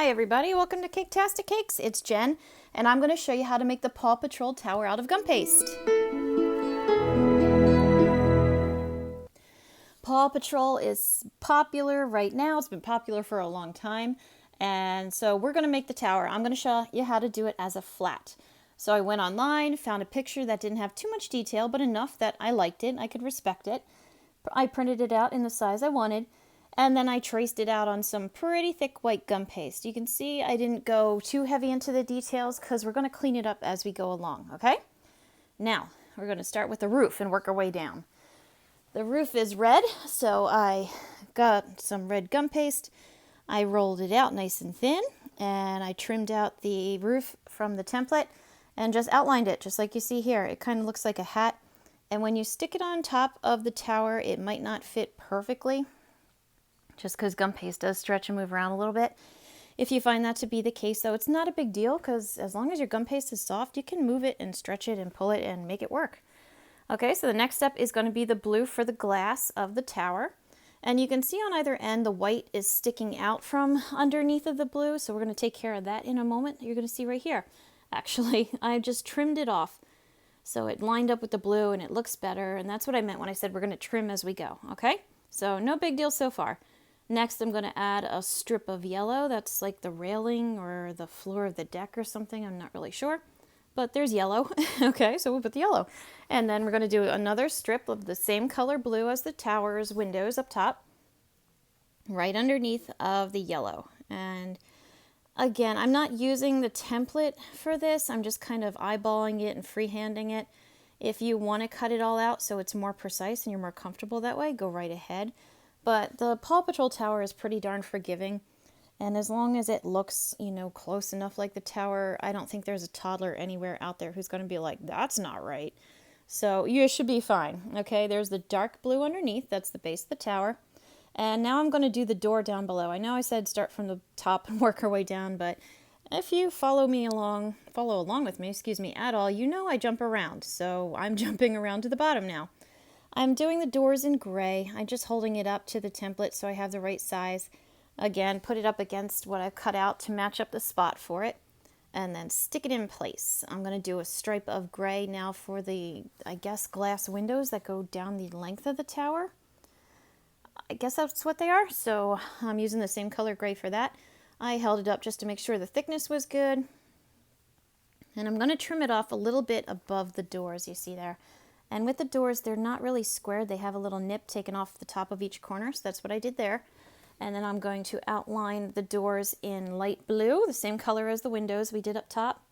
Hi everybody, welcome to Caketastic Cakes. It's Jen, and I'm going to show you how to make the PAW Patrol Tower out of gum paste. PAW Patrol is popular right now. It's been popular for a long time, and so we're going to make the tower. I'm going to show you how to do it as a flat. So I went online, found a picture that didn't have too much detail, but enough that I liked it, I could respect it. I printed it out in the size I wanted. And then I traced it out on some pretty thick white gum paste. You can see I didn't go too heavy into the details because we're going to clean it up as we go along, okay? Now, we're going to start with the roof and work our way down. The roof is red, so I got some red gum paste. I rolled it out nice and thin, and I trimmed out the roof from the template and just outlined it, just like you see here. It kind of looks like a hat, and when you stick it on top of the tower, it might not fit perfectly, just because gum paste does stretch and move around a little bit. If you find that to be the case, though, it's not a big deal because as long as your gum paste is soft, you can move it and stretch it and pull it and make it work. Okay, so the next step is going to be the blue for the glass of the tower. And you can see on either end the white is sticking out from underneath of the blue, so we're going to take care of that in a moment. You're going to see right here. Actually, I just trimmed it off so it lined up with the blue and it looks better, and that's what I meant when I said we're going to trim as we go, okay? So no big deal so far. Next, I'm going to add a strip of yellow. That's like the railing or the floor of the deck or something. I'm not really sure, but there's yellow. Okay, so we'll put the yellow. And then we're going to do another strip of the same color blue as the tower's windows up top, right underneath of the yellow. And again, I'm not using the template for this. I'm just kind of eyeballing it and freehanding it. If you want to cut it all out so it's more precise and you're more comfortable that way, go right ahead. But the PAW Patrol Tower is pretty darn forgiving, and as long as it looks, close enough like the tower, I don't think there's a toddler anywhere out there who's going to be like, that's not right. So you should be fine. Okay, there's the dark blue underneath, that's the base of the tower. And now I'm going to do the door down below. I know I said start from the top and work our way down, but if you follow along with me, at all, you know I jump around, so I'm jumping around to the bottom now. I'm doing the doors in gray. I'm just holding it up to the template so I have the right size. Again, put it up against what I've cut out to match up the spot for it, and then stick it in place. I'm going to do a stripe of gray now for the, glass windows that go down the length of the tower. I guess that's what they are, so I'm using the same color gray for that. I held it up just to make sure the thickness was good. And I'm going to trim it off a little bit above the doors, you see there. And with the doors, they're not really squared. They have a little nip taken off the top of each corner, so that's what I did there. And then I'm going to outline the doors in light blue, the same color as the windows we did up top.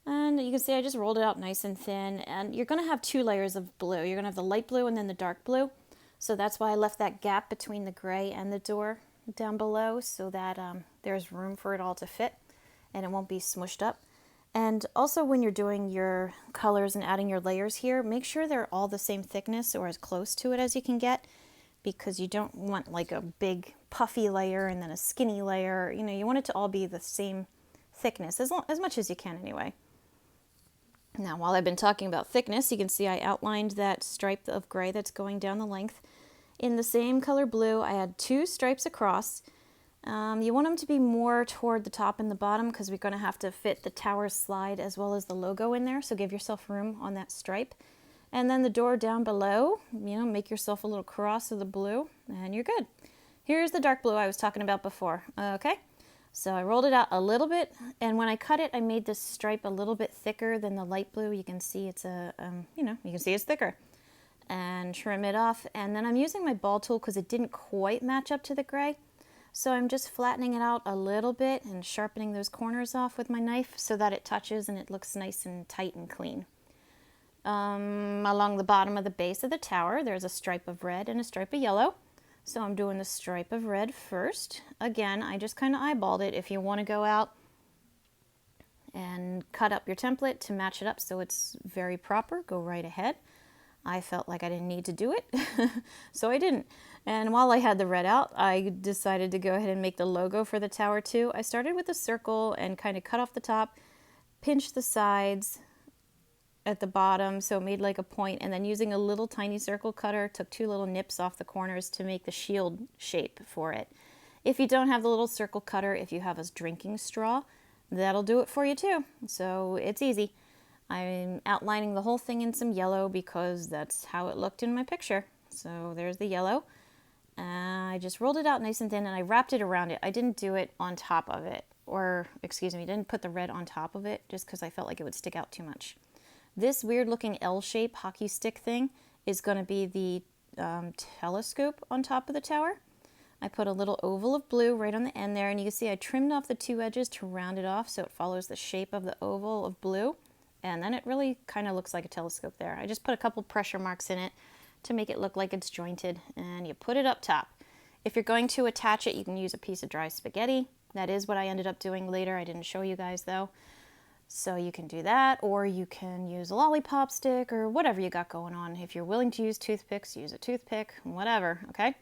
And you can see I just rolled it out nice and thin. And you're going to have two layers of blue. You're going to have the light blue and then the dark blue. So that's why I left that gap between the gray and the door down below so that there's room for it all to fit and it won't be smushed up. And also when you're doing your colors and adding your layers here, make sure they're all the same thickness or as close to it as you can get, because you don't want like a big puffy layer and then a skinny layer. You want it to all be the same thickness, as much as you can anyway. Now, while I've been talking about thickness, you can see I outlined that stripe of gray that's going down the length. In the same color blue, I had two stripes across. You want them to be more toward the top and the bottom because we're going to have to fit the tower slide as well as the logo in there, so give yourself room on that stripe. And then the door down below, make yourself a little cross of the blue and you're good. Here's the dark blue I was talking about before. Okay, so I rolled it out a little bit, and when I cut it, I made this stripe a little bit thicker than the light blue. You can see it's it's thicker. And trim it off, and then I'm using my ball tool because it didn't quite match up to the gray. So I'm just flattening it out a little bit and sharpening those corners off with my knife so that it touches and it looks nice and tight and clean. Along the bottom of the base of the tower, there's a stripe of red and a stripe of yellow. So I'm doing the stripe of red first. Again, I just kind of eyeballed it. If you want to go out and cut up your template to match it up so it's very proper, go right ahead. I felt like I didn't need to do it, so I didn't. And while I had the red out, I decided to go ahead and make the logo for the tower too. I started with a circle and kind of cut off the top, pinched the sides at the bottom so it made like a point, and then using a little tiny circle cutter, took two little nips off the corners to make the shield shape for it. If you don't have the little circle cutter, if you have a drinking straw, that'll do it for you too. So it's easy. I'm outlining the whole thing in some yellow because that's how it looked in my picture. So there's the yellow. I just rolled it out nice and thin and I wrapped it around it. I didn't do it on top of it, or excuse me, didn't put the red on top of it just because I felt like it would stick out too much. This weird looking L-shape hockey stick thing is going to be the telescope on top of the tower. I put a little oval of blue right on the end there, and you can see I trimmed off the two edges to round it off so it follows the shape of the oval of blue, and then it really kind of looks like a telescope there. I just put a couple pressure marks in it to make it look like it's jointed, and you put it up top. If you're going to attach it, you can use a piece of dry spaghetti. That is what I ended up doing later. I didn't show you guys though. So you can do that, or you can use a lollipop stick or whatever you got going on. If you're willing to use toothpicks, use a toothpick, whatever, okay?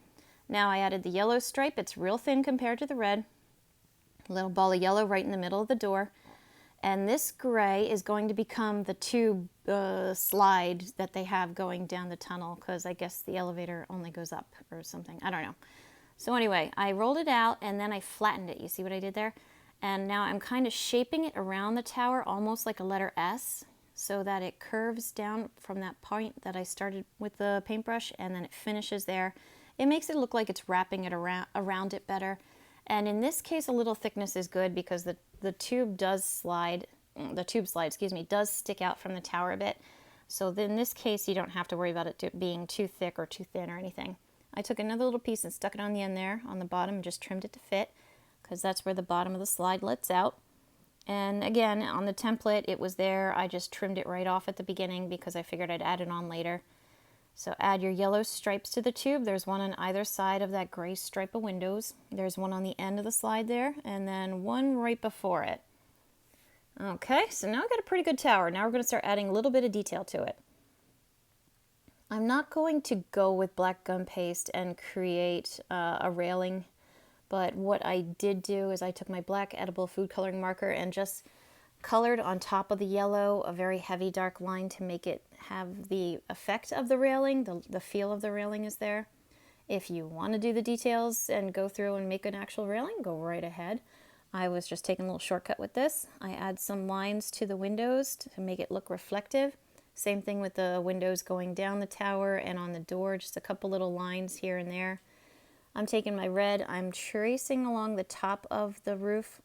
Now I added the yellow stripe. It's real thin compared to the red. A little ball of yellow right in the middle of the door. And this gray is going to become the tube slide that they have going down the tunnel, because I guess the elevator only goes up or something. I don't know. So anyway, I rolled it out and then I flattened it. You see what I did there? And now I'm kind of shaping it around the tower almost like a letter S, so that it curves down from that point that I started with the paintbrush, and then it finishes there. It makes it look like it's wrapping it around it better. And in this case, a little thickness is good because the tube slide, excuse me, does stick out from the tower a bit. So in this case, you don't have to worry about it being too thick or too thin or anything. I took another little piece and stuck it on the end there on the bottom and just trimmed it to fit, because that's where the bottom of the slide lets out. And again, on the template, it was there. I just trimmed it right off at the beginning because I figured I'd add it on later. So add your yellow stripes to the tube. There's one on either side of that gray stripe of windows. There's one on the end of the slide there, and then one right before it. Okay, so now I've got a pretty good tower. Now we're going to start adding a little bit of detail to it. I'm not going to go with black gum paste and create a railing, but what I did do is I took my black edible food coloring marker and just colored on top of the yellow a very heavy dark line to make it have the effect of the railing. The feel of the railing is there. If you want to do the details and go through and make an actual railing, go right ahead. I was just taking a little shortcut with this. I add some lines to the windows to make it look reflective. Same thing with the windows going down the tower and on the door, just a couple little lines here and there. I'm taking my red, I'm tracing along the top of the roof,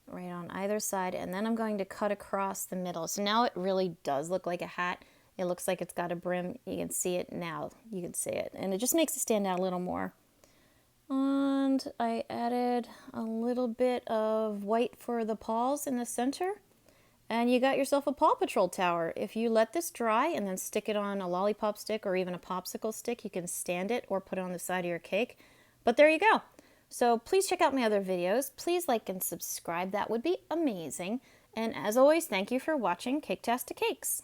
right on either side, and then I'm going to cut across the middle. So now it really does look like a hat. It looks like it's got a brim. You can see it now. You can see it. And it just makes it stand out a little more. And I added a little bit of white for the paws in the center. And you got yourself a PAW Patrol tower. If you let this dry and then stick it on a lollipop stick or even a popsicle stick, you can stand it or put it on the side of your cake. But there you go. So please check out my other videos. Please like and subscribe. That would be amazing. And as always, thank you for watching Caketastic Cakes.